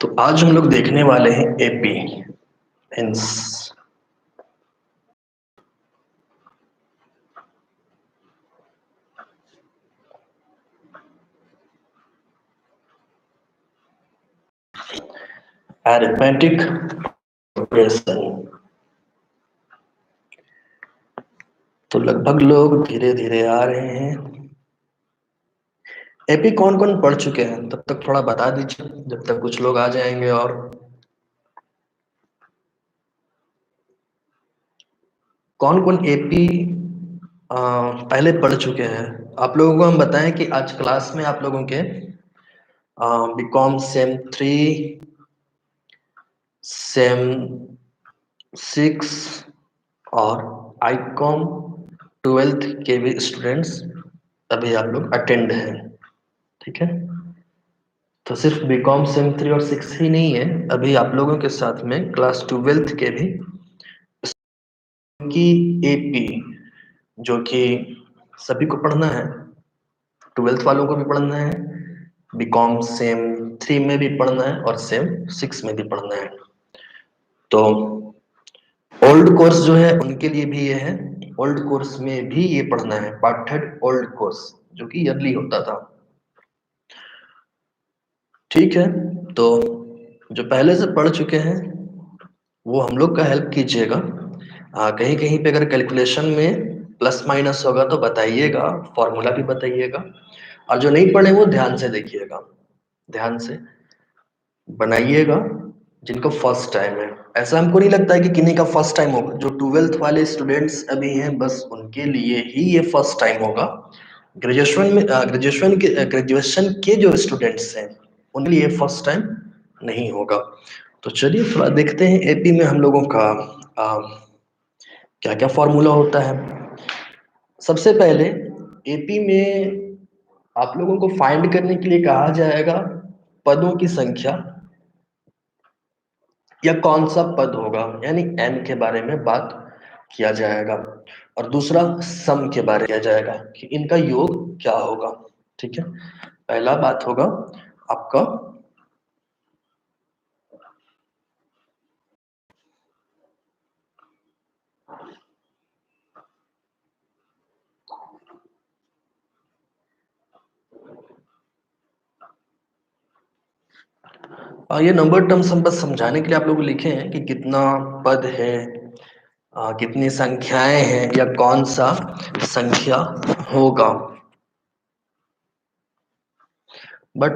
तो आज हम लोग देखने वाले हैं एपी मीन्स अरिथमेटिक प्रोग्रेशन। तो लगभग लोग धीरे धीरे आ रहे हैं। एपी कौन कौन पढ़ चुके हैं तब तक थोड़ा बता दीजिए, जब तक कुछ लोग आ जाएंगे। और कौन कौन एपी पहले पढ़ चुके हैं आप लोगों को हम बताएं कि आज क्लास में आप लोगों के बीकॉम सेम 3, सेम 6 और आईकॉम 12th के भी स्टूडेंट्स अभी आप लोग अटेंड हैं। ठीक है, तो सिर्फ बीकॉम सेम 3 और 6 ही नहीं है, अभी आप लोगों के साथ में क्लास 12th के भी की एपी जो कि सभी को पढ़ना है, 12th वालों को भी पढ़ना है, बीकॉम सेम 3 में भी पढ़ना है और सेम 6 में भी पढ़ना है। तो ओल्ड कोर्स जो है उनके लिए भी ये है, ओल्ड कोर्स में भी ये पढ़ना है, पार्ट थर्ड ओल्ड कोर्स जो कि ईयरली होता था। ठीक है, तो जो पहले से पढ़ चुके हैं वो हम लोग का हेल्प कीजिएगा। कहीं कहीं पे अगर कैलकुलेशन में प्लस माइनस होगा तो बताइएगा, फॉर्मूला भी बताइएगा। और जो नहीं पढ़े वो ध्यान से देखिएगा, ध्यान से बनाइएगा। जिनको फर्स्ट टाइम है, ऐसा हमको नहीं लगता है कि किन्हीं का फर्स्ट टाइम होगा। जो 12th वाले स्टूडेंट्स अभी हैं बस उनके लिए ही ये फर्स्ट टाइम होगा। ग्रेजुएशन के जो स्टूडेंट्स हैं उनके लिए फर्स्ट टाइम नहीं होगा। तो चलिए थोड़ा देखते हैं एपी में हम लोगों का क्या क्या फॉर्मूला होता है। सबसे पहले एपी में आप लोगों को फाइंड करने के लिए कहा जाएगा पदों की संख्या या कौन सा पद होगा, यानी एन के बारे में बात किया जाएगा। और दूसरा सम के बारे में किया जाएगा कि इनका योग क्या होगा। ठीक है, पहला बात होगा आपका ये नंबर टर्म्स हम बस समझाने के लिए आप लोग लिखे हैं कि कितना पद है, कितनी संख्याएं हैं या कौन सा संख्या होगा। बट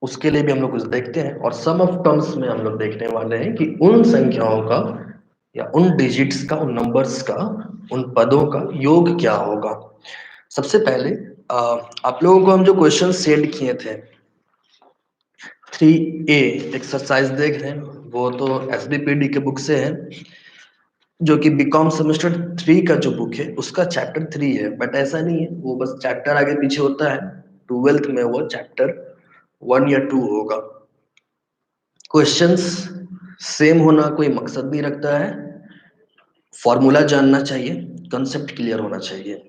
उसके लिए भी हम लोग कुछ देखते हैं और सम ऑफ टर्म्स में हम लोग देखने वाले हैं कि उन संख्याओं का या उन डिजिट्स का, उन नंबर्स का, उन पदों का योग क्या होगा। सबसे पहले आप लोगों को हम जो क्वेश्चन सेंड किए थे 3A एक्सरसाइज देख रहे हैं, वो तो SBPD के बुक से है, जो कि बीकॉम सेमेस्टर 3 का जो बुक है उसका चैप्टर 3 है। बट ऐसा नहीं है वो बस चैप्टर आगे पीछे होता है, 12th में वो चैप्टर 1 या 2 होगा। क्वेश्चंस सेम होना कोई मकसद नहीं रखता है, फॉर्मूला जानना चाहिए, कंसेप्ट क्लियर होना चाहिए।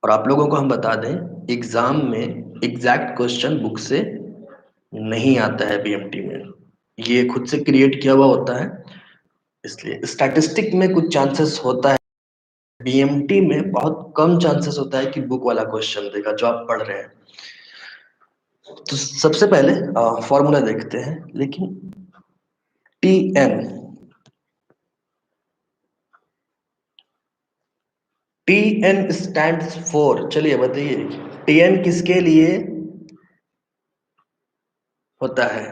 और आप लोगों को हम बता दें एग्जाम में एग्जैक्ट क्वेश्चन बुक से नहीं आता है बीएमटी में, ये खुद से क्रिएट किया हुआ होता है। इसलिए स्टैटिस्टिक में कुछ चांसेस होता है, बीएमटी में बहुत कम चांसेस होता है कि बुक वाला क्वेश्चन देगा जो आप पढ़ रहे हैं। तो सबसे पहले फॉर्मूला देखते हैं, लेकिन टीएन टीएन स्टैंड्स फॉर, चलिए बताइए टीएन किसके लिए होता है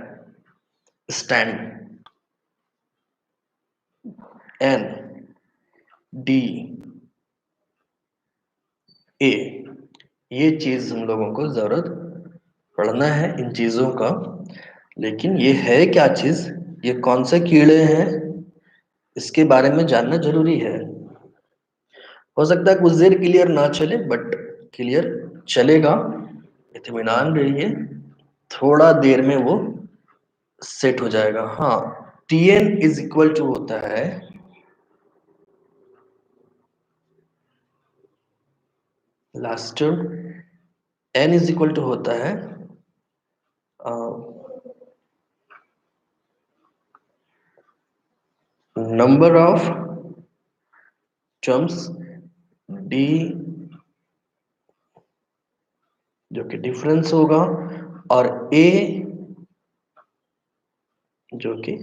स्टैंड। एन डी ए, ये चीज हम लोगों को जरूरत पड़ना है इन चीजों का। लेकिन ये है क्या चीज, ये कौन से कीड़े हैं, इसके बारे में जानना जरूरी है। हो सकता है कुछ देर क्लियर ना चले बट क्लियर चलेगा, इत्मीनान रहिए, थोड़ा देर में वो सेट हो जाएगा। हाँ, टीएन इज इक्वल टू होता है last, n is equal to होता है नंबर ऑफ टर्म्स डी जो कि डिफरेंस होगा, और ए जो कि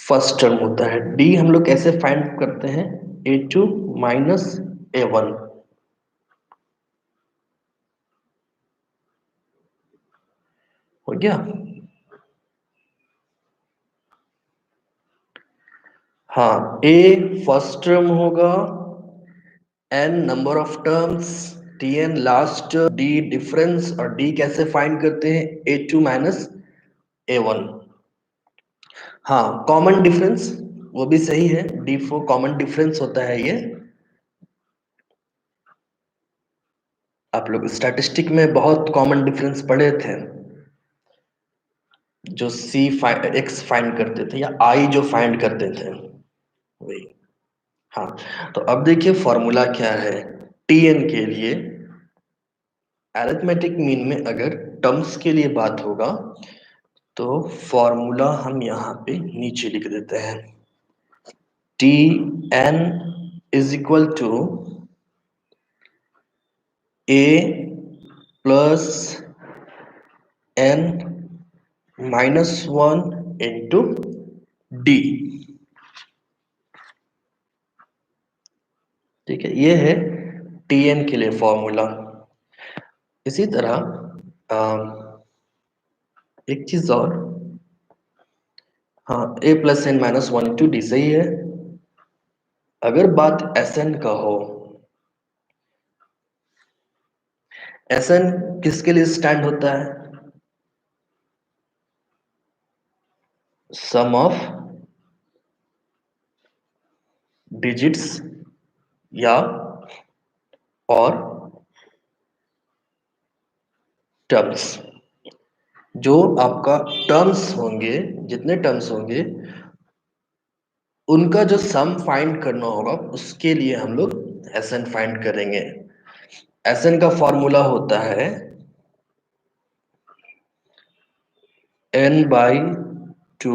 फर्स्ट टर्म होता है। डी हम लोग कैसे फाइंड करते हैं? A2 minus A1। हो गया? हाँ, ए फर्स्ट टर्म होगा, n number of terms, T n last, D difference, और डी कैसे फाइंड करते हैं? A2 minus A1। हाँ, कॉमन डिफरेंस वो भी सही है, डी फोर कॉमन डिफरेंस होता है ये। आप लोग स्टैटिस्टिक में बहुत कॉमन डिफरेंस पढ़े थे, जो एक्स फाइंड करते थे या आई जो फाइंड करते थे, वही। हाँ, तो अब देखिए फॉर्मूला क्या है टी एन के लिए। अरिथमेटिक मीन में अगर टर्म्स के लिए बात होगा तो फॉर्मूला हम यहाँ पे नीचे लिख देते हैं। T n is equal to A plus N minus one into d. ठीक है, ये है टी एन के लिए फॉर्मूला। इसी तरह एक चीज और, हाँ, A plus N minus one into D सही है। अगर बात एस एन का हो, एस एन किसके लिए स्टैंड होता है? सम ऑफ डिजिट्स या और टर्म्स। जो आपका टर्म्स होंगे, जितने टर्म्स होंगे उनका जो सम फाइंड करना होगा, उसके लिए हम लोग एस एन फाइंड करेंगे। एस एन का फॉर्मूला होता है एन बाई टू,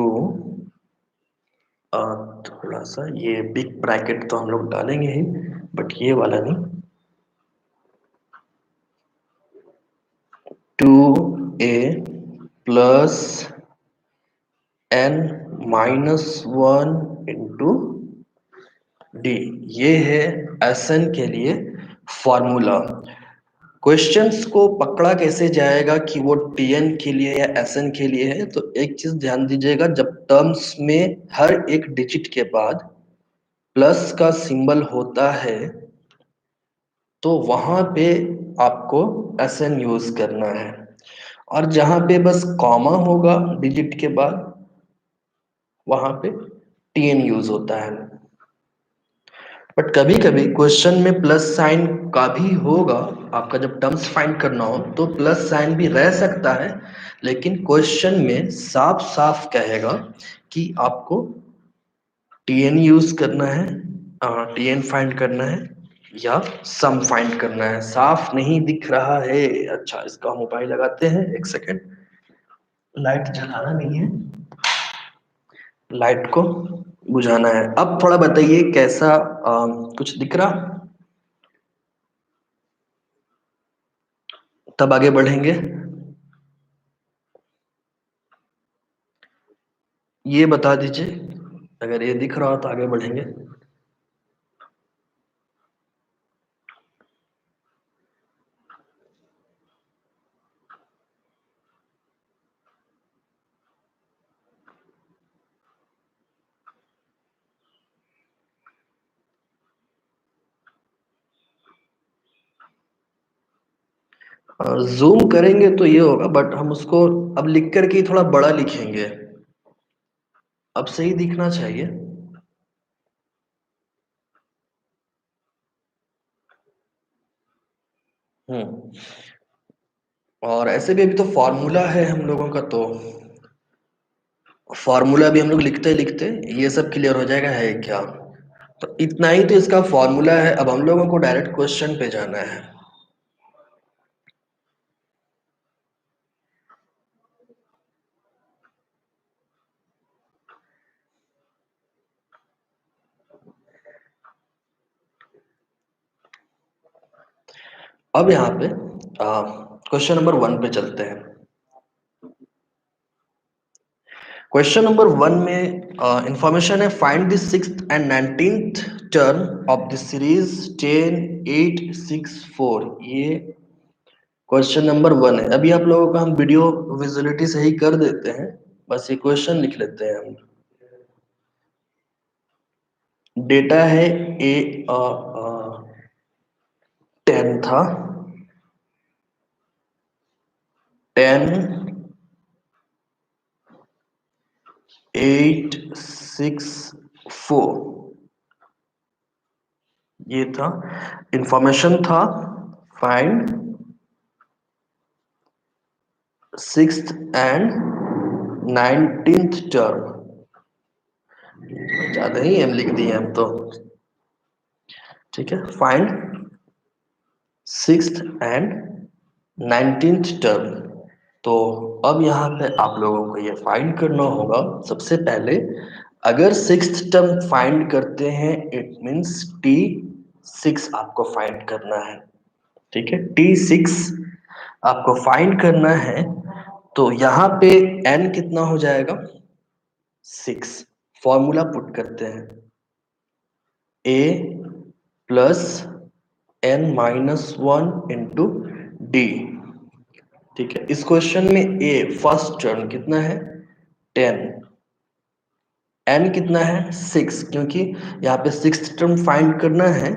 थोड़ा सा ये बिग ब्रैकेट तो हम लोग डालेंगे ही, बट ये वाला नहीं, टू ए plus N minus one into d. ये है एस एन के लिए फॉर्मूला। क्वेश्चंस को पकड़ा कैसे जाएगा कि वो टीएन के लिए या एसएन के लिए है? तो एक चीज ध्यान दीजिएगा, जब टर्म्स में हर एक डिजिट के बाद प्लस का सिंबल होता है तो वहां पे आपको एसएन यूज करना है, और जहां पे बस कॉमा होगा डिजिट के बाद वहां पे टीएन यूज होता है। बट कभी कभी क्वेश्चन में प्लस साइन का भी होगा, आपका जब टर्म्स फाइंड करना हो तो प्लस साइन भी रह सकता है, लेकिन क्वेश्चन में साफ साफ कहेगा कि आपको टीएन यूज करना है, टीएन फाइंड करना है या सम फाइंड करना है। साफ नहीं दिख रहा है? अच्छा, इसका मोबाइल लगाते हैं, एक सेकेंड। लाइट जलाना नहीं है, लाइट को बुझाना है। अब थोड़ा बताइए कैसा, कुछ दिख रहा? तब आगे बढ़ेंगे। ये बता दीजिए, अगर ये दिख रहा हो तो आगे बढ़ेंगे। जूम करेंगे तो ये होगा, बट हम उसको अब लिख करके ही थोड़ा बड़ा लिखेंगे। अब सही दिखना चाहिए। हम्म। और ऐसे भी अभी तो फॉर्मूला है हम लोगों का, तो फॉर्मूला भी हम लोग लिखते लिखते ये सब क्लियर हो जाएगा है क्या। तो इतना ही तो इसका फॉर्मूला है। अब हम लोगों को डायरेक्ट क्वेश्चन पे जाना है। अब यहाँ पे क्वेश्चन नंबर 1 पे चलते हैं। क्वेश्चन नंबर 1 में इंफॉर्मेशन है, find the 6th and 19th term of the series 10 8 6 4। ये क्वेश्चन नंबर 1 है। अभी आप लोगों का हम वीडियो विजुअलिटी से ही कर देते हैं, बस ये क्वेश्चन लिख लेते हैं हम। डेटा है ए 10 था, 10 8 6 4 ये था। इंफॉर्मेशन था, find 6th and 19th term. ज्यादा ही एम लिख दिए हम तो, ठीक है। Find 6th and 19th term. तो अब यहाँ पे आप लोगों को ये फाइंड करना होगा। सबसे पहले अगर 6th टर्म फाइंड करते हैं, इट मींस T6 आपको फाइंड करना है, ठीक है। T6 आपको फाइंड करना है, तो यहाँ पे n कितना हो जाएगा, 6। फॉर्मूला पुट करते हैं, a plus n minus 1 into d, ठीक है। इस क्वेश्चन में a फर्स्ट टर्म कितना है, 10, n कितना है 6, क्योंकि यहाँ पे 6th टर्म फाइंड करना है,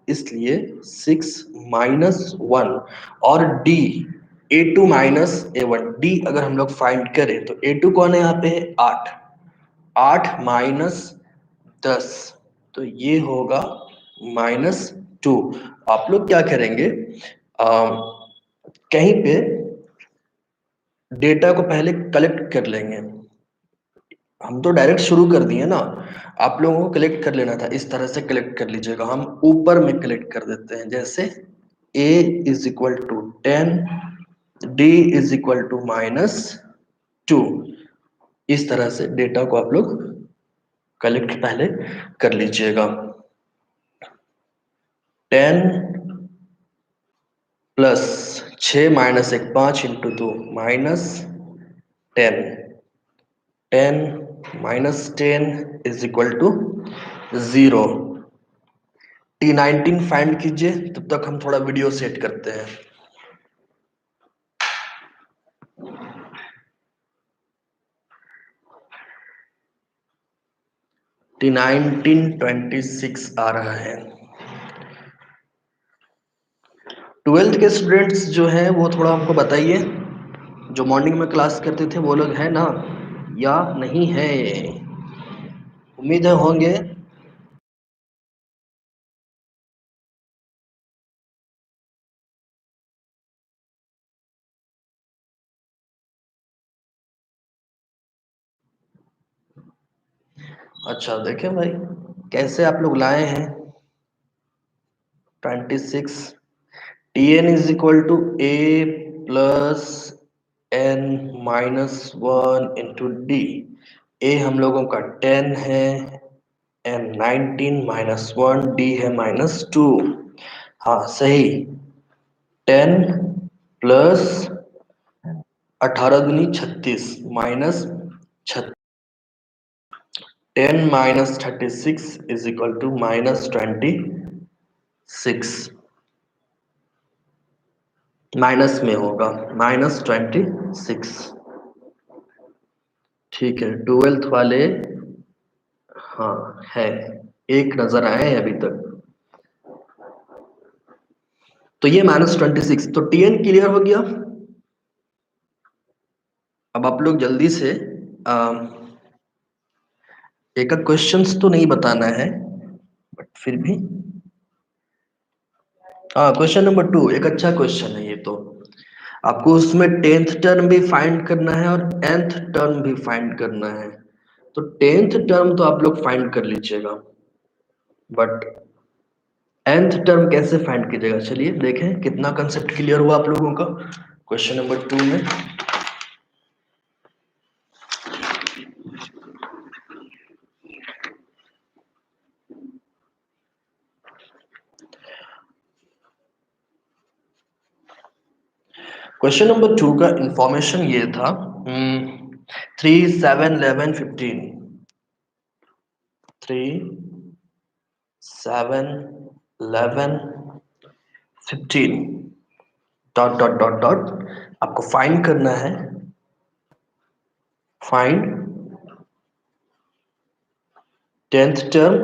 इसलिए 6 माइनस 1 और d a2 minus a1। d अगर हम लोग फाइंड करें तो a2 कौन है यहाँ पे, 8, 8 माइनस 10, तो ये होगा -2। आप लोग क्या करेंगे, कहीं पे डेटा को पहले कलेक्ट कर लेंगे। हम तो डायरेक्ट शुरू कर दिए ना, आप लोगों को कलेक्ट कर लेना था। इस तरह से कलेक्ट कर लीजिएगा, हम ऊपर में कलेक्ट कर देते हैं। जैसे a is equal to 10, d is equal to -2। इस तरह से डेटा को आप लोग कलेक्ट पहले कर लीजिएगा। 10 plus 6 minus 1 5 into 2 -10, 10 minus 10 is equal to 0। T19 find कीजिए, तब तक हम थोड़ा वीडियो सेट करते हैं। T19 26 आ रहा है। 12th के स्टूडेंट्स जो हैं वो थोड़ा हमको बताइए, जो मॉर्निंग में क्लास करते थे वो लोग हैं ना या नहीं है, उम्मीद है होंगे। अच्छा देखें भाई, कैसे आप लोग लाए हैं 26। Tn is equal to a plus n minus 1 into d. a हम लोगों का 10 है, n 19 माइनस 1, d है -2। हाँ सही, 10 प्लस 18 दूनी 36 minus 10 minus 36 is equal to -26। Minus में होगा -26, ठीक है। 12th वाले, हाँ है, एक नजर आए हैं अभी तक। तो ये -26, तो Tn क्लियर हो गया। अब आप लोग जल्दी से एक एक क्वेश्चंस तो नहीं बताना है, बट फिर भी हाँ, क्वेश्चन नंबर 2 एक अच्छा क्वेश्चन है ये तो। आपको उसमें 10th टर्म भी फाइंड करना है और nth टर्म भी फाइंड करना है। तो 10th टर्म तो आप लोग फाइंड कर लीजिएगा, बट nth टर्म कैसे फाइंड कीजिएगा, चलिए देखें कितना कंसेप्ट क्लियर हुआ आप लोगों का क्वेश्चन नंबर 2 में। क्वेश्चन नंबर 2 का इंफॉर्मेशन ये था 3, 7, 11, 15 3, 7, 11, 15 डॉट डॉट डॉट डॉट आपको फाइंड करना है, find 10th term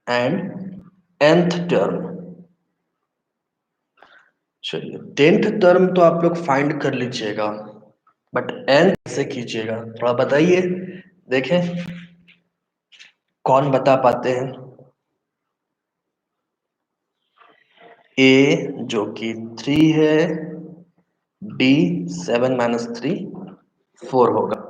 and nth term. चलिए 10th टर्म तो आप लोग फाइंड कर लीजिएगा, बट n कैसे कीजिएगा थोड़ा बताइए, देखें कौन बता पाते हैं। a जो कि 3 है, b 7 माइनस 3 4 होगा।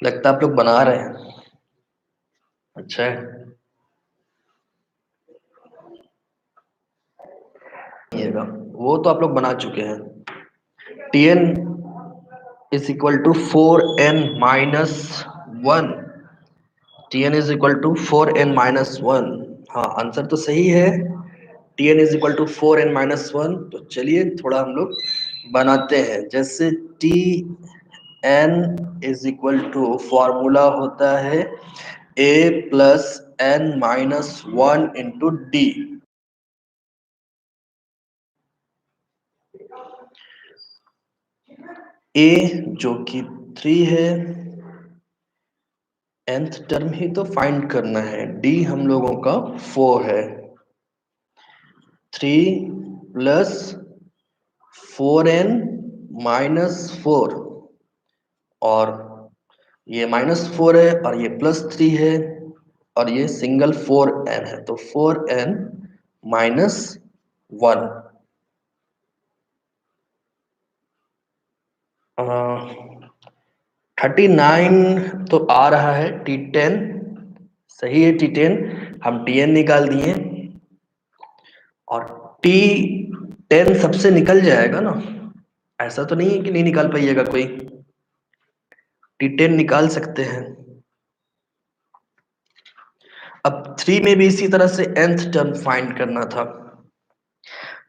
लगता है आप लोग बना रहे हैं। अच्छा है, वो तो आप लोग बना चुके हैं। tn is equal to 4n minus 1। tn is equal to 4n minus 1। हाँ आंसर तो सही है, tn is equal to 4n minus 1। तो चलिए थोड़ा हम लोग बनाते हैं। जैसे tn is equal to formula होता है a plus n minus 1 into d. a जो कि 3 है, nth टर्म ही तो फाइंड करना है, d हम लोगों का 4 है, 3 प्लस 4n माइनस 4, और ये माइनस 4 है और ये प्लस 3 है और ये सिंगल 4n है, तो 4n माइनस 1। 39 तो आ रहा है, T10 सही है, T10 हम Tn निकाल दिए और T10 सबसे निकल जाएगा ना, ऐसा तो नहीं है कि नहीं निकाल पाइएगा कोई, T10 निकाल सकते हैं। अब 3 में भी इसी तरह से nth टर्म फाइंड करना था,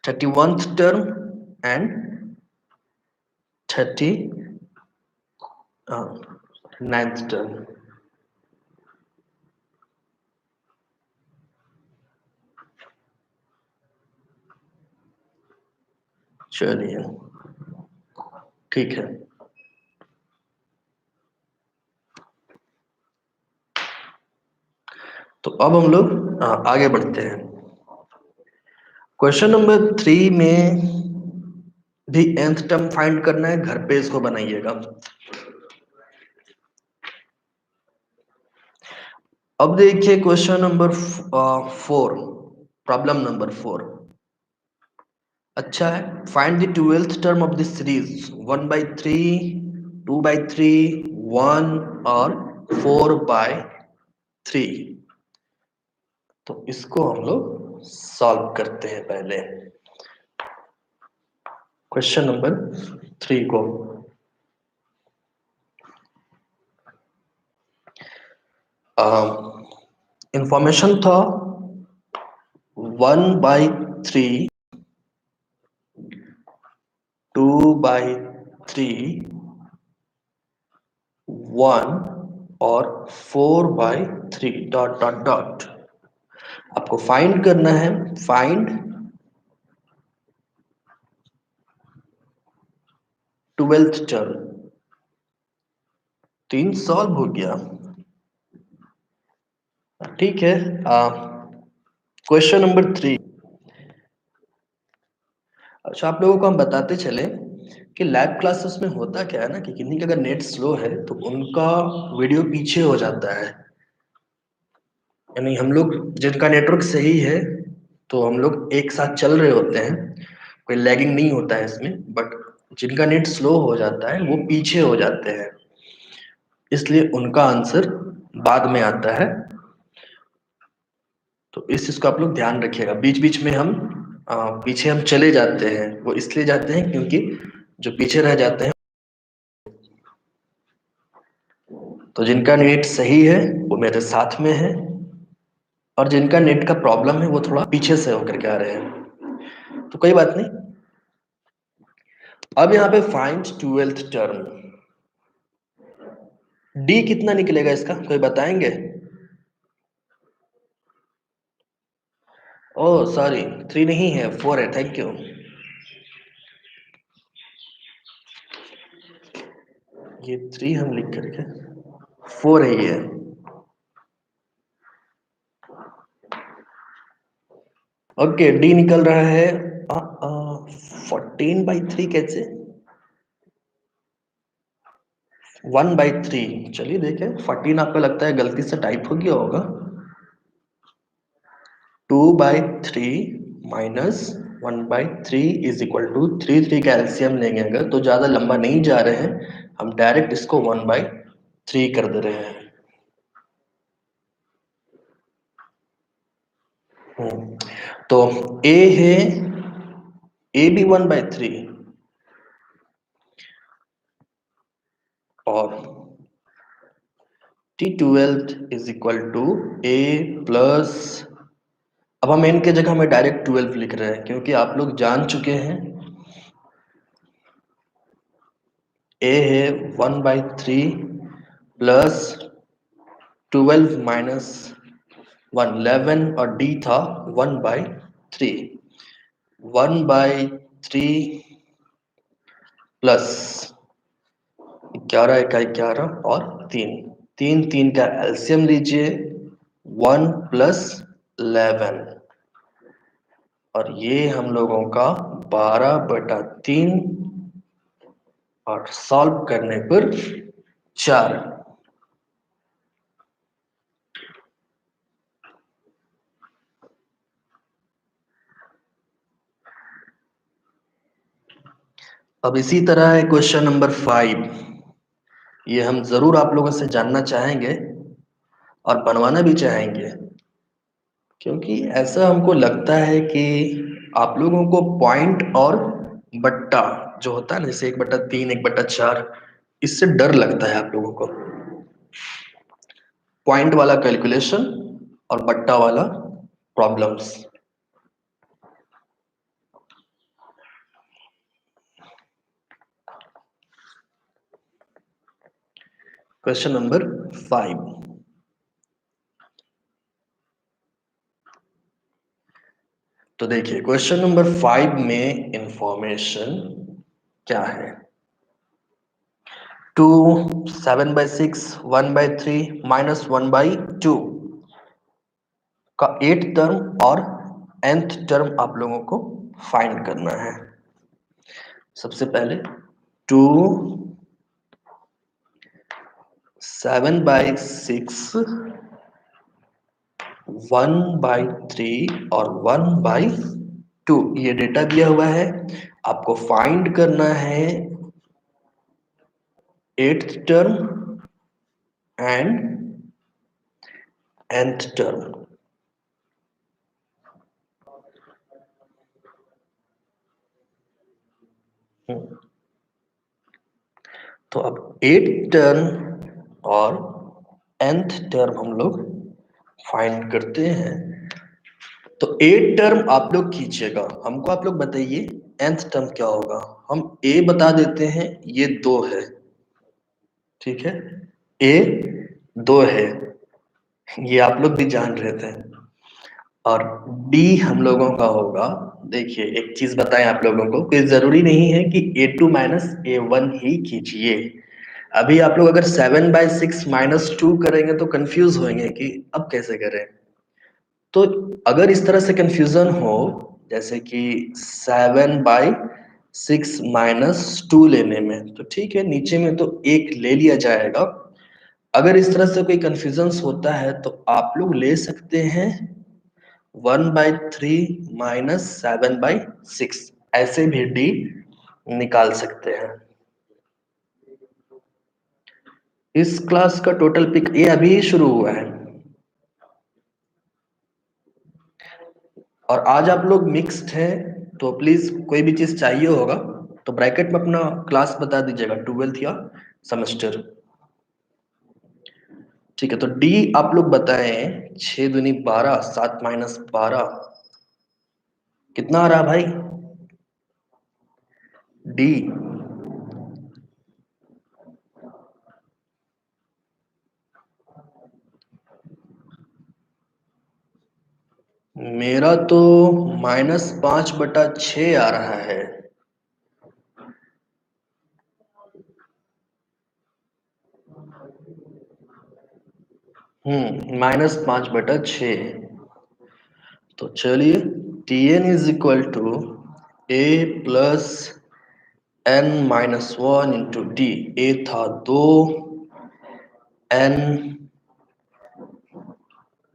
31th term and 39th term. चलिए ठीक है, तो अब हम लोग आगे बढ़ते हैं। क्वेश्चन नंबर 3 में भी nth टर्म फाइंड करना है, घर पे इसको बनाइएगा। अब देखिए क्वेश्चन नंबर 4, प्रॉब्लम नंबर 4 अच्छा है। Find the 12th term of this series 1/3, 2/3, 1 और 4/3। तो इसको हम लोग सॉल्व करते हैं पहले क्वेश्चन नंबर 3 को। इंफॉर्मेशन था 1/3, 2/3, 1 और 4/3 डॉट डॉट डॉट। आपको फाइंड करना है, फाइंड 12th टर्म। 3 सॉल्व हो गया, ठीक है। Question number 3। अच्छा आप लोगों को हम बताते चले कि लैब क्लासेस में होता क्या है ना कि किन्हीं का अगर नेट स्लो है तो उनका वीडियो पीछे हो जाता है, यानी हम लोग जिनका नेटवर्क सही है तो हम लोग एक साथ चल रहे होते हैं, कोई लैगिंग नहीं होता है इसमें, बट जिनका नेट स्लो हो जाता है वो पीछे हो जाते हैं, इसलिए उनका आंसर बाद में आता है। तो इस चीज को आप लोग ध्यान रखिएगा, बीच बीच में हम पीछे हम चले जाते हैं, वो इसलिए जाते हैं क्योंकि जो पीछे रह जाते हैं तो जिनका नेट सही है वो मेरे साथ में है, और जिनका नेट का प्रॉब्लम है वो थोड़ा पीछे से होकर के आ रहे हैं, तो कोई बात नहीं। अब यहाँ पे फाइंड ट्वेल्थ टर्म, डी कितना निकलेगा इसका, कोई बताएंगे? ओह सॉरी, 3 नहीं है, 4 है, थैंक यू। ये 3 हम लिख करके 4 है ये। ओके, डी निकल रहा है 14/3 कैसे? 1/3, चलिए देखें, 14 आपको लगता है गलती से टाइप हो गया होगा। 2/3 माइनस 1/3 इज इक्वल टू 3 का एलसीएम लेंगे अगर, तो ज्यादा लंबा नहीं जा रहे हैं, हम डायरेक्ट इसको 1/3 कर दे रहे हैं। तो ए है, ए भी 1/3, और T12 is equal to A plus, अब हम n के जगह में डायरेक्ट 12 लिख रहे हैं क्योंकि आप लोग जान चुके हैं a है 1/3 प्लस 12 माइनस 1 11, और d था 1/3, 1/3 प्लस 11 का 11 और 3, 3 का एलसीएम लीजिए, 1 प्लस 11, और ये हम लोगों का 12/3, और सॉल्व करने पर 4। अब इसी तरह है क्वेश्चन नंबर 5, ये हम जरूर आप लोगों से जानना चाहेंगे और बनवाना भी चाहेंगे, क्योंकि ऐसा हमको लगता है कि आप लोगों को पॉइंट और बट्टा जो होता है ना, जैसे 1/3 1/4, इससे डर लगता है आप लोगों को, पॉइंट वाला कैलकुलेशन और बट्टा वाला प्रॉब्लम्स। क्वेश्चन नंबर 5, तो देखिए क्वेश्चन नंबर 5 में इंफॉर्मेशन क्या है? 2 7/6 1/3 माइनस 1/2 का 8th टर्म और nth टर्म आप लोगों को फाइंड करना है। सबसे पहले 2 7/6 1/3 और 1/2 ये डेटा दिया हुआ है, आपको फाइंड करना है 8th term and nth term. तो अब 8th टर्म और nth टर्म हम लोग फाइंड करते हैं। तो 8 टर्म आप लोग कीजिएगा, हमको आप लोग बताइए nth टर्म क्या होगा। हम a बता देते हैं, ये 2 है, ठीक है, a 2 है, ये आप लोग भी जान रहे थे, और d हम लोगों का होगा, देखिए एक चीज बताएं आप लोगों को, कोई जरूरी नहीं है कि a2 माइनस a1 ही कीजिए। अभी आप लोग अगर 7/6 -2 करेंगे तो कंफ्यूज होंगे कि अब कैसे करें। तो अगर इस तरह से कंफ्यूजन हो, जैसे कि 7/6 -2 लेने में, तो ठीक है, नीचे में तो 1 ले लिया जाएगा। अगर इस तरह से कोई कंफ्यूजन होता है तो आप लोग ले सकते हैं 1/3 -7/6, ऐसे भी डी निकाल सकते हैं। इस क्लास का टोटल पिक ये अभी शुरू हुआ है, और आज आप लोग मिक्स्ड हैं, तो प्लीज कोई भी चीज चाहिए होगा तो ब्रैकेट में अपना क्लास बता दीजिएगा, 12th या सेमेस्टर। ठीक है, तो डी आप लोग बताएं, 6 दूनी 12, 7 माइनस 12 कितना आ रहा भाई? डी मेरा तो -5/6 आ रहा है। -5/6। तो चलिए, Tn is equal to A plus n -1 into D. A था 2, n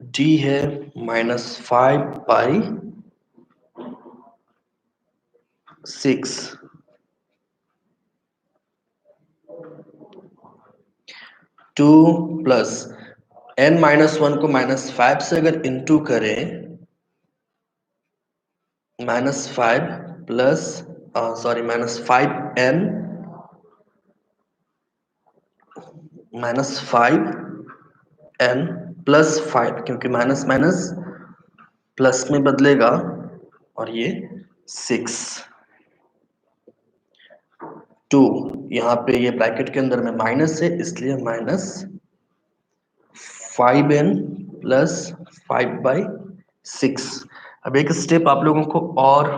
डी है -5/6। 2 प्लस n -1 को -5 से अगर इंटू करें, -5 plus sorry -5n -5n plus 5, क्योंकि माइनस माइनस प्लस में बदलेगा, और ये 6 2, यहाँ पे ये ब्रैकेट के अंदर में माइनस है, इसलिए -5n प्लस 5/6। अब एक स्टेप आप लोगों को और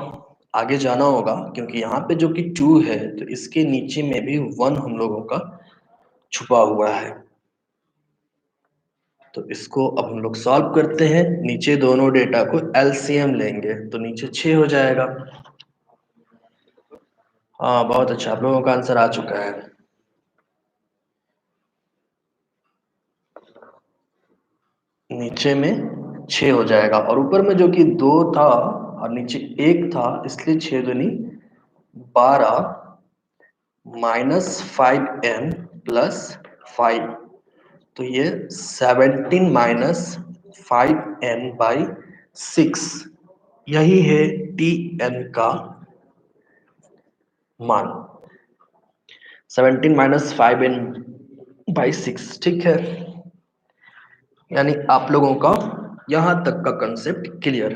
आगे जाना होगा, क्योंकि यहाँ पे जो कि 2 है, तो इसके नीचे में भी 1 हम लोगों का छुपा हुआ है। तो इसको अब हम लोग सॉल्व करते हैं। नीचे दोनों डेटा को एलसीएम लेंगे, तो नीचे 6 हो जाएगा। हाँ, बहुत अच्छा, आप लोगों का आंसर आ चुका है। नीचे में 6 हो जाएगा, और ऊपर में जो कि 2 था और नीचे 1 था, इसलिए 6 दूनी 12 -5n प्लस 5, तो ये 17 -5n/6, यही है Tn का मान। 17 -5n/6, ठीक है। यानी आप लोगों का यहां तक का कंसेप्ट क्लियर।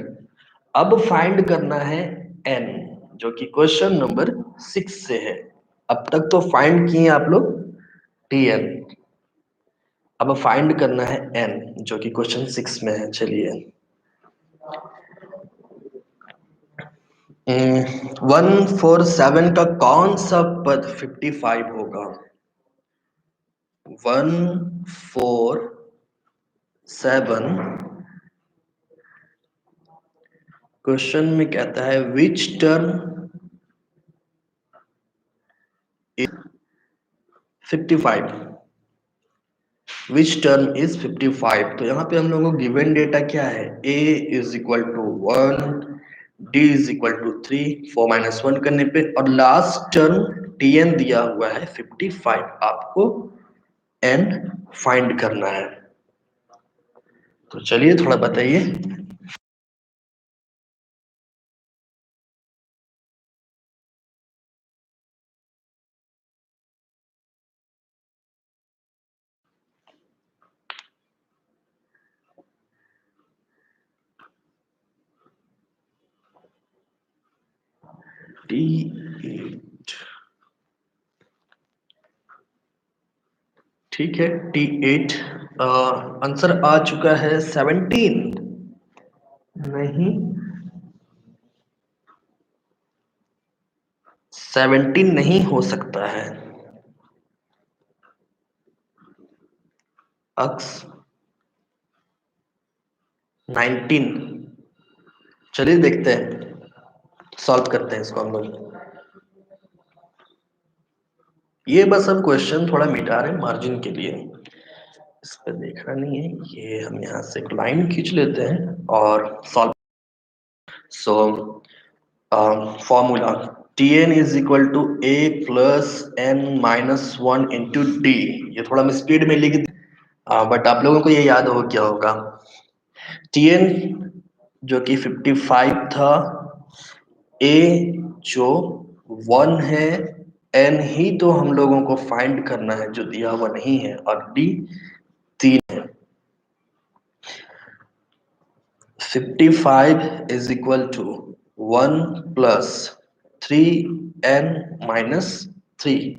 अब फाइंड करना है n, जो कि क्वेश्चन नंबर 6 से है। अब तक तो फाइंड किए आप लोग Tn, अब फाइंड करना है n, जो कि क्वेश्चन 6 में है। चलिए, 147 का कौन सा पद 55 होगा? 147 क्वेश्चन में कहता है which term is 55, which term is 55। तो यहाँ पे हम लोगों को गिवन डेटा क्या है? a is equal to 1, d is equal to 3, 4 - 1 करने पे, और लास्ट टर्म tn दिया हुआ है 55। आपको n फाइंड करना है। तो चलिए थोड़ा बताइए। T8, ठीक है, T8 आंसर आ चुका है 17। नहीं, 17 नहीं हो सकता है। अक्स 19। चलिए देखते हैं, सॉल्व करते हैं इसको हम लोग। ये बस हम क्वेश्चन थोड़ा मिटा रहे हैं मार्जिन के लिए, इस पर देखना नहीं है। ये हम यहाँ से एक लाइन खींच लेते हैं और solve. So formula Tn is equal to a plus n -1 into d. ये थोड़ा हम स्पीड में लिख, बट आप लोगों को ये याद हो क्या होगा। Tn जो कि 55 था, a जो 1 है, n ही तो हम लोगों को फाइंड करना है जो दिया हुआ नहीं है, और d 3 है। 55 is equal to 1 plus 3n-3।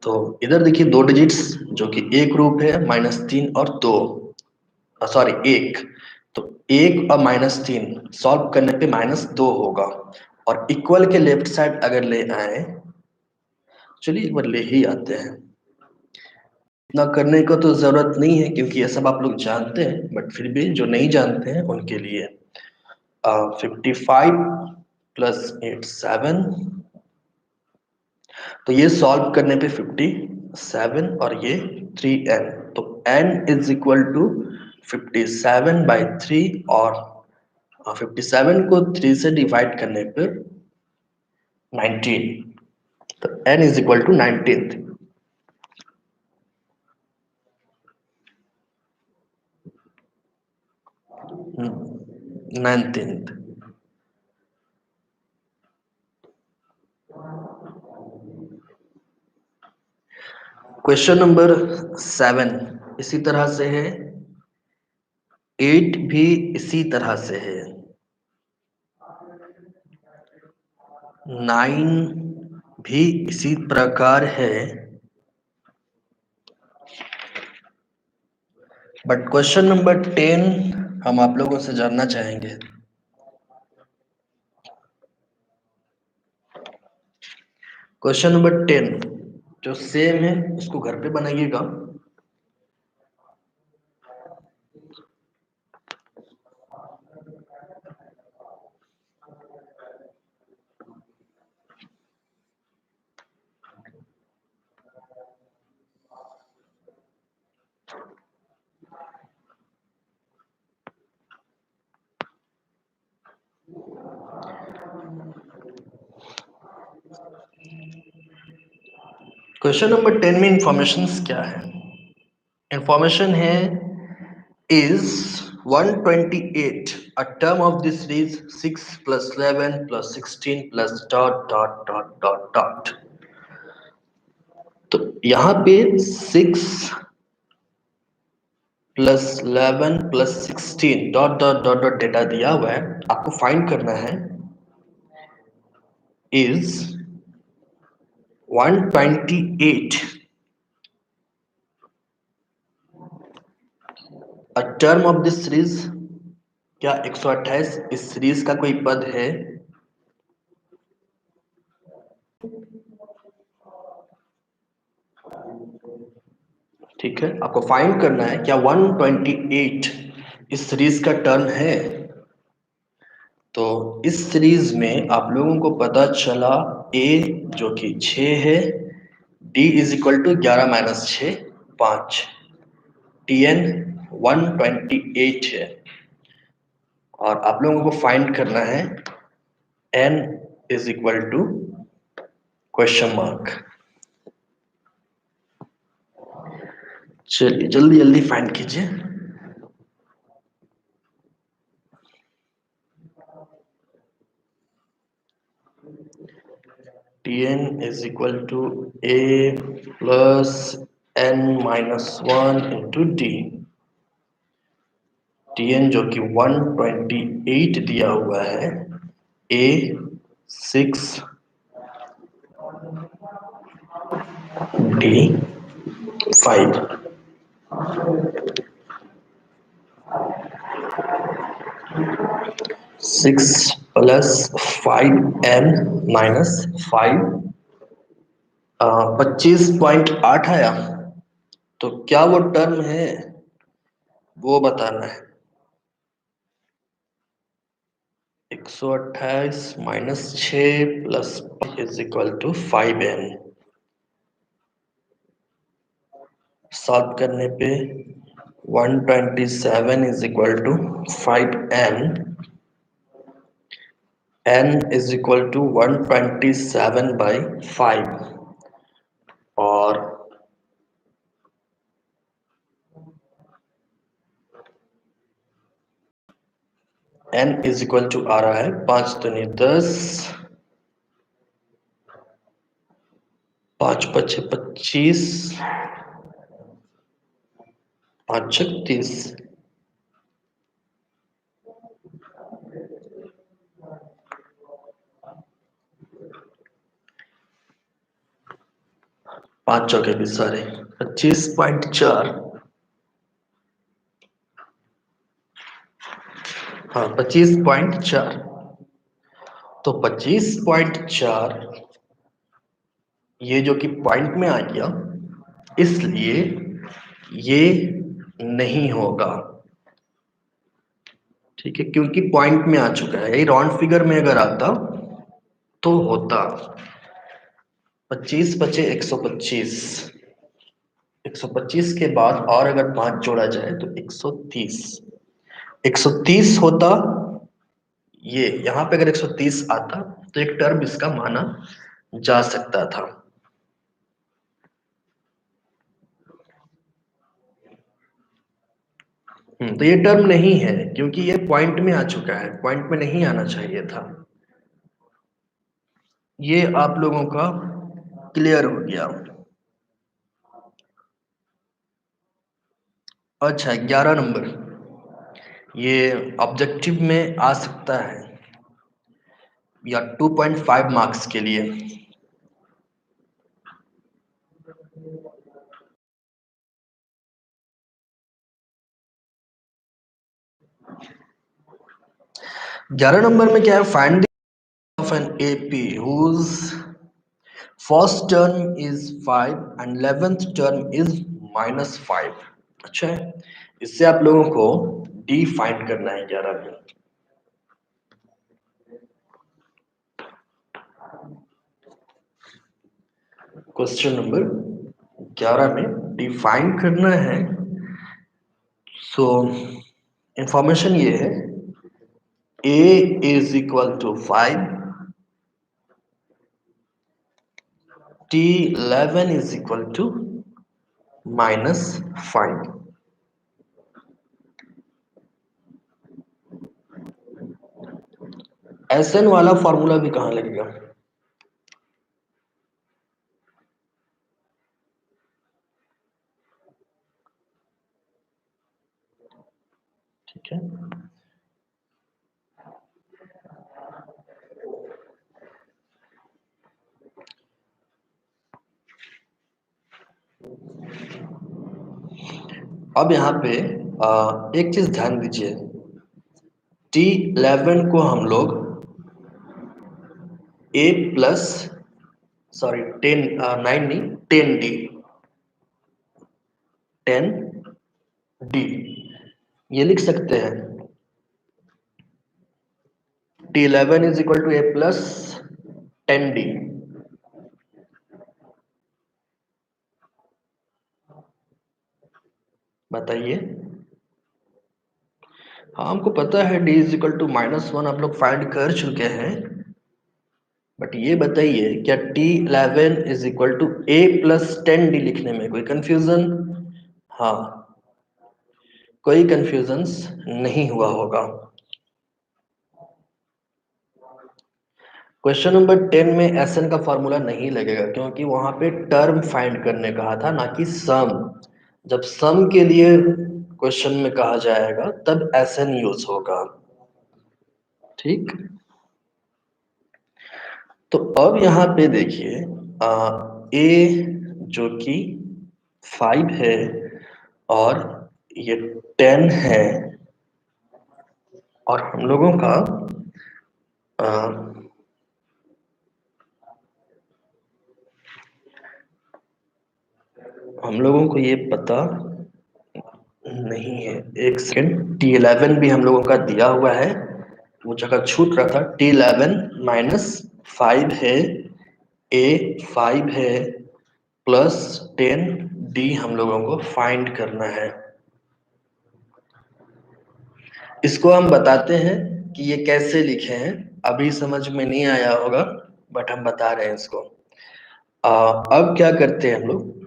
तो इधर देखिए दो डिजिट्स जो कि एक रूप है -3 और 2, सॉरी 1। तो 1 और -3 सॉल्व करने पे -2 होगा, और इक्वल के लेफ्ट साइड अगर ले आए, चलिए एक बार ले ही आते हैं। इतना करने को तो जरूरत नहीं है क्योंकि ये सब आप लोग जानते हैं, बट फिर भी जो नहीं जानते हैं उनके लिए 55 प्लस 8 7। तो ये सॉल्व करने पे 57 और ये 3n, तो n इज इक्वल टू 57/3, और 57 को 3 से डिवाइड करने पर 19, तो n is equal to 19। 19। Question number 7 इसी तरह से है, 8 भी इसी तरह से है, 9 भी इसी प्रकार है, बट क्वेश्चन नंबर 10 हम आप लोगों से जानना चाहेंगे। क्वेश्चन नंबर 10 जो सेम है उसको घर पे बनाइएगा। क्वेश्चन नंबर 10 में इंफॉर्मेशन क्या है? इंफॉर्मेशन है is 128 a term of this series 6 plus 11 plus 16 plus dot dot dot dot dot। तो यहाँ पे 6 plus 11 plus 16 dot dot dot dot data दिया हुआ है, आपको फाइंड करना है is 128 a term of this series। क्या 128 इस सीरीज का कोई पद है? ठीक है, आपको फाइंड करना है क्या 128 इस सीरीज का टर्म है। तो इस सीरीज में आप लोगों को पता चला a जो कि 6 है, d is equal to 11-6 5, tn 128 है, और आप लोगों को फाइंड करना है n is equal to question mark. चलिए जल्दी जल्दी फाइंड कीजिए। tn is equal to a plus n-1 into d। tn जो कि 128 दिया हुआ है, a 6, d 5। 6 प्लस 5n-5, 25.8 आया। तो क्या वो टर्म है वो बताना है। 128 minus 6 plus is equal to 5n। Solve करने पे 127 is equal to 5n, n is equal to 127/5, और n इज इक्वल टू आ रहा है 5 दूनी 10, 5 पचे 25, 5 छक 30, 5 चौके 20 सारे 25.4। हाँ 25.4। तो 25.4 ये जो कि पॉइंट में आ गया, इसलिए ये नहीं होगा। ठीक है, क्योंकि पॉइंट में आ चुका है। यही राउंड फिगर में अगर आता तो होता। 25 बचे 125, 125 के बाद और अगर 5 जोड़ा जाए तो 130, 130 होता। ये यहाँ पे अगर 130 आता तो एक टर्म इसका माना जा सकता था। तो ये टर्म नहीं है क्योंकि ये पॉइंट में आ चुका है, पॉइंट में नहीं आना चाहिए था। ये आप लोगों का क्लियर हो गया। अच्छा 11 नंबर, ये ऑब्जेक्टिव में आ सकता है या 2.5 मार्क्स के लिए। ग्यारह नंबर में क्या है, find of an AP whose first term is 5 and 11th term is -5। अच्छा है, इससे आप लोगों को डी फाइंड करना है 11 में। क्वेश्चन नंबर 11 में डिफाइन करना है। सो इंफॉर्मेशन ये है, a is equal to 5, t11 is equal to -5। SN वाला फॉर्मूला भी कहाँ लगेगा? ठीक है, अब यहाँ पे एक चीज ध्यान दीजिए, t11 को हम लोग a प्लस, सॉरी 10 9 नहीं 10d, 10d ये लिख सकते हैं। t11 is equal to a plus 10d। बताइए। हाँ हमको पता है d इज इक्वल टू -1 आप लोग फाइंड कर चुके हैं, बट ये बताइए क्या t11 is equal to a plus 10d लिखने में कोई कंफ्यूजन? हाँ, कोई कंफ्यूजन नहीं हुआ होगा। क्वेश्चन नंबर 10 में एसएन का फॉर्मूला नहीं लगेगा क्योंकि वहां पे टर्म फाइंड करने कहा था, ना कि सम। जब सम के लिए क्वेश्चन में कहा जाएगा तब एसएन यूज होगा। ठीक, तो अब यहाँ पे देखिए ए जो कि 5 है और ये 10 है, और हम लोगों का आ, हम लोगों को ये पता नहीं है। एक सेकेंड, t11 भी हम लोगों का दिया हुआ है, वो जगह छूट रहा था। t11 -5 है, a 5 है, प्लस 10d हम लोगों को फाइंड करना है। इसको हम बताते हैं कि ये कैसे लिखे हैं। अभी समझ में नहीं आया होगा बट हम बता रहे हैं इसको। अब क्या करते हैं हम लोग,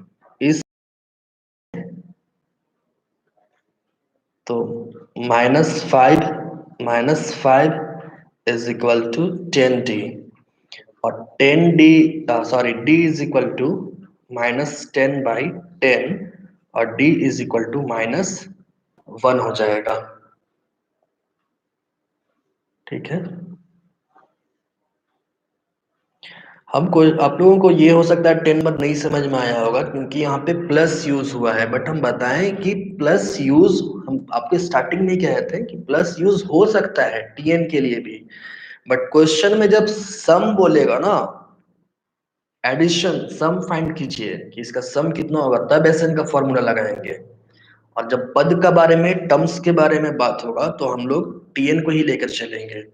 इस तो -5 इज इक्वल टू 10d, और 10d sorry d is equal to -10/10, और d इज इक्वल टू -1 हो जाएगा। ठीक है, हमको आप लोगों को ये हो सकता है 10 बार नहीं समझ में आया होगा क्योंकि यहाँ पे प्लस यूज हुआ है, बट हम बताएं कि प्लस यूज हम आपके स्टार्टिंग में क्या कहते हैं कि प्लस यूज हो सकता है टीएन के लिए भी, बट क्वेश्चन में जब सम बोलेगा ना, एडिशन सम फाइंड कीजिए कि इसका सम कितना होगा, तब एसएन का फॉर्मूला लगाएंगे। और जब पद का बारे में टर्म्स के बारे में बात होगा तो हम लोग टीएन को ही लेकर चलेंगे।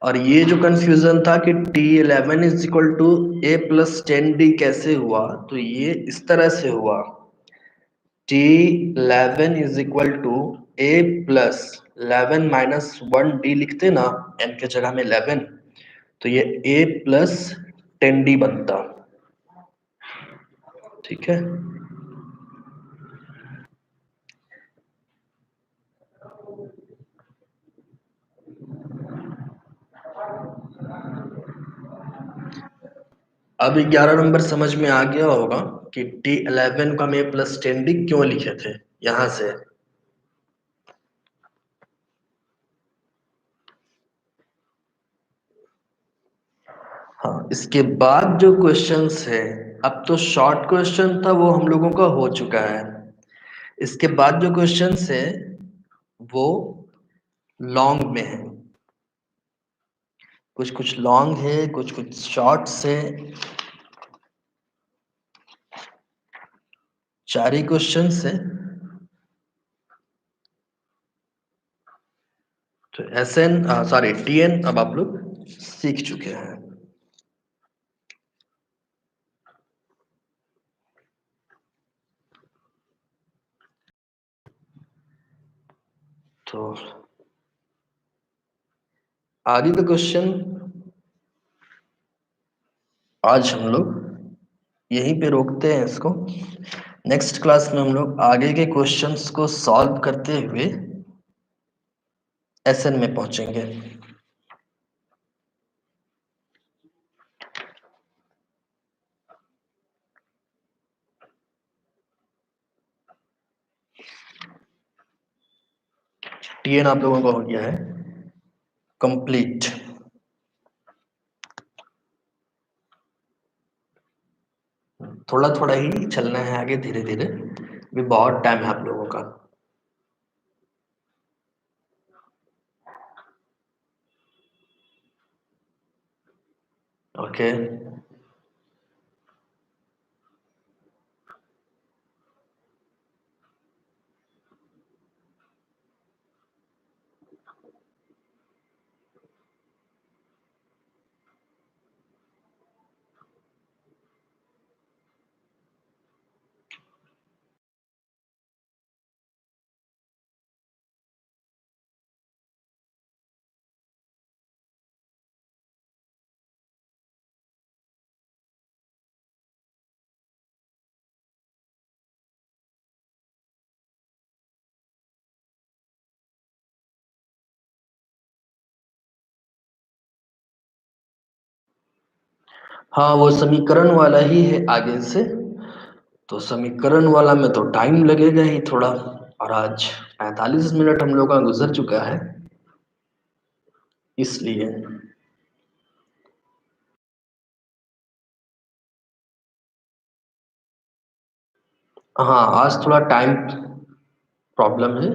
और ये जो कंफ्यूजन था कि T11 is equal to A plus 10D कैसे हुआ, तो ये इस तरह से हुआ, T11 is equal to A plus 11 minus 1D लिखते ना n के जगह में 11, तो ये a प्लस 10D बनता। ठीक है, अब 11 नंबर समझ में आ गया होगा कि T11 को हम a प्लस 10D क्यों लिखे थे यहां से। हाँ, इसके बाद जो क्वेश्चंस है, अब तो शॉर्ट क्वेश्चन था वो हम लोगों का हो चुका है। इसके बाद जो क्वेश्चंस है वो लॉन्ग में है, कुछ कुछ लॉन्ग है, कुछ कुछ शॉर्ट्स है। 4 ही क्वेश्चंस है। तो एसएन सॉरी टीएन अब आप लोग सीख चुके हैं। तो आगे का क्वेश्चन आज हम लोग यहीं पे रोकते हैं इसको। नेक्स्ट क्लास में हम लोग आगे के क्वेश्चंस को सॉल्व करते हुए एसएन में पहुंचेंगे। टीएन आप लोगों का हो गया है कंप्लीट। थोड़ा थोड़ा ही चलना है आगे, धीरे धीरे, भी बहुत टाइम है आप लोगों का। ओके, हाँ वो समीकरण वाला ही है आगे से, तो समीकरण वाला में तो टाइम लगेगा ही थोड़ा, और आज 45 मिनट हम लोग का गुजर चुका है इसलिए। हाँ आज थोड़ा टाइम प्रॉब्लम है।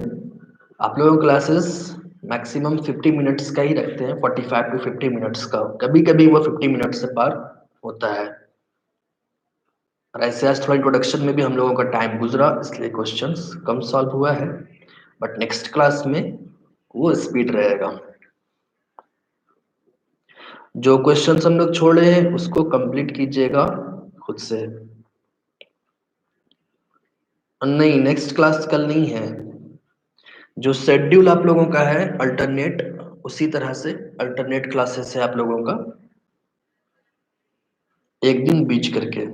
आप लोगों क्लासेस मैक्सिमम 50 मिनट्स का ही रखते हैं, 45 टू 50 मिनट्स का, कभी कभी वो 50 मिनट से पार होता है। और ऐसे आज थोड़ा इंट्रोडक्शन में भी हम लोगों का टाइम गुजरा इसलिए क्वेश्चंस कम सॉल्व हुआ है, बट नेक्स्ट क्लास में वो स्पीड रहेगा। जो क्वेश्चंस हम लोग छोड़े हैं उसको कंप्लीट कीजिएगा खुद से। नहीं, नेक्स्ट क्लास कल नहीं है। जो शेड्यूल आप लोगों का है अल्टरनेट, उसी तरह से अल्टरनेट क्लासेस है आप लोगों का, एक दिन बीच करके।